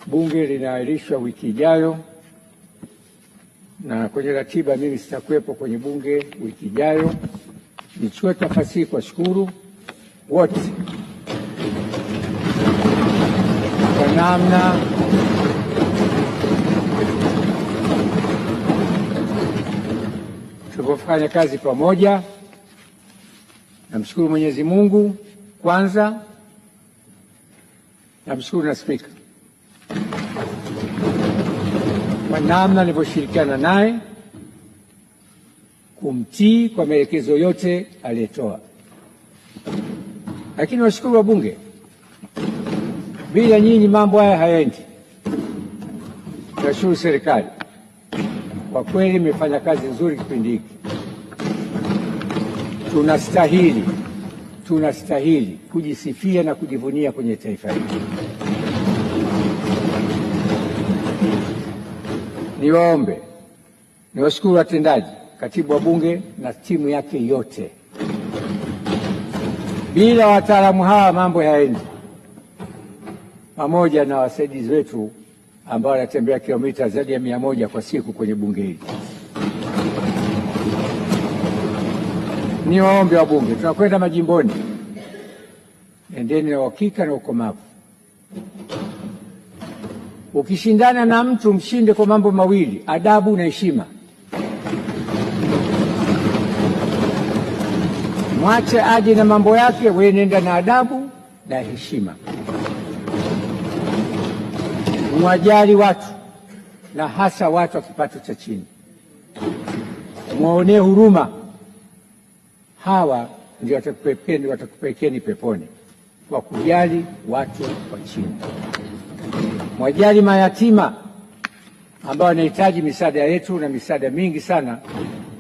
Bunge linaahirishwa wiki ijayo, na kwenye ratiba mimi sitakuwepo kwenye bunge wiki ijayo. Nichukue nafasi hii kuwashukuru wote kwa namna tulivyofanya kazi pamoja. Namshukuru Mwenyezi Mungu kwanza, namshukuru na Spika kwa namna nilivyoshirikiana naye kumtii kwa maelekezo yote aliyetoa. Lakini washukuru wabunge, bila nyinyi mambo haya hayaendi. Nashukuru serikali, kwa kweli imefanya kazi nzuri kipindi hiki. Tunastahili kujisifia na kujivunia kwenye taifa hili. Niwaombe, niwashukuru watendaji, katibu wa bunge na timu yake yote. Bila wataalamu hawa mambo hayaendi, pamoja na wasaidizi wetu ambao wanatembea kilomita zaidi ya 100 kwa siku kwenye bunge hili. Niwaombe wabunge, tunakwenda majimboni, endeni na uhakika na ukomavu. Ukishindana na mtu mshinde kwa mambo mawili: adabu na heshima. Mwache aje na mambo yake, wewe nenda na adabu na heshima. Mwajali watu na hasa watu wa kipato cha chini, mwaonee huruma. Hawa ndio watakupelekeni peponi, kwa kujali watu wa chini. Mwajali mayatima ambao wanahitaji misaada yetu na misaada mingi sana,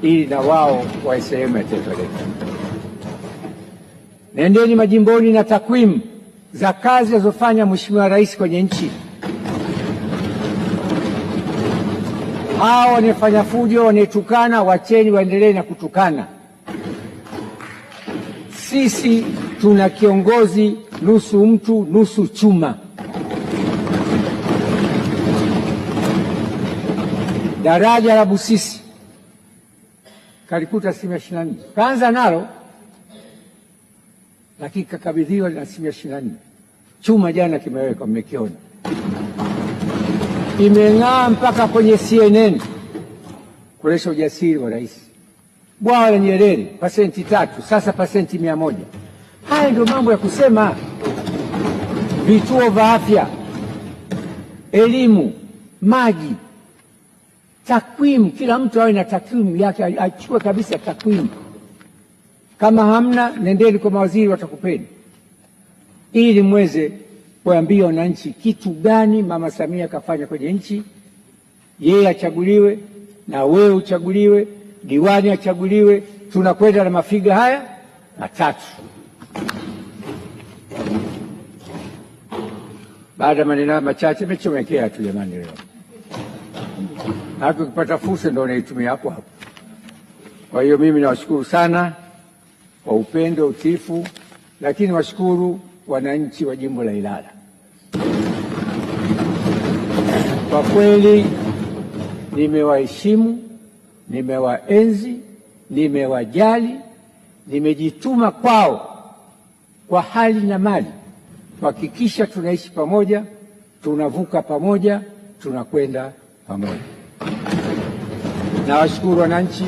ili na wao wawe sehemu ya taifa letu. Nendeni majimboni na takwimu za kazi alizofanya Mheshimiwa Rais kwenye nchi. Hao wanafanya fujo, wanatukana, wacheni waendelee na kutukana. Sisi tuna kiongozi nusu mtu nusu chuma. Daraja la Busisi kalikuta 24, kaanza nalo lakini kakabidhiwa na 24. Chuma jana kimewekwa, mmekiona, imeng'aa mpaka kwenye CNN kuonyesha ujasiri wa rais. Bwawa la Nyerere pasenti 3, sasa pasenti 100. Haya ndio mambo ya kusema. Vituo vya afya, elimu, maji, takwimu. Kila mtu awe na takwimu yake, achukue kabisa takwimu. Kama hamna, nendeni kwa mawaziri, watakupeni, ili mweze kuambia wananchi kitu gani Mama Samia kafanya kwenye nchi. Yeye achaguliwe na wewe uchaguliwe, diwani achaguliwe. Tunakwenda na mafiga haya matatu. Baada ya maneno machache, nimechomekea tu jamani. Leo hata ukipata fursa ndio unaitumia hapo hapo. Kwa hiyo mimi nawashukuru sana kwa upendo, utiifu, lakini washukuru wananchi wa jimbo la Ilala. Kwa kweli nimewaheshimu, nimewaenzi, nimewajali, nimejituma kwao kwa hali na mali kuhakikisha tunaishi pamoja, tunavuka pamoja, tunakwenda pamoja. Nawashukuru wananchi,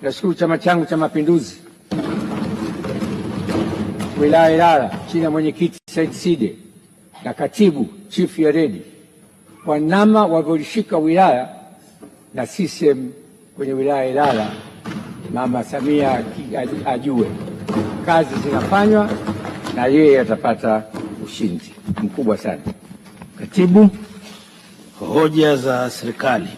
nashukuru chama changu cha Mapinduzi wilaya Ilala chini ya mwenyekiti Said Side na katibu Chief Yaredi kwa namna walivyolishika wilaya na CCM kwenye wilaya Ilala. Mama Samia ajue kazi zinafanywa na yeye atapata ushindi mkubwa sana. Katibu, hoja za serikali.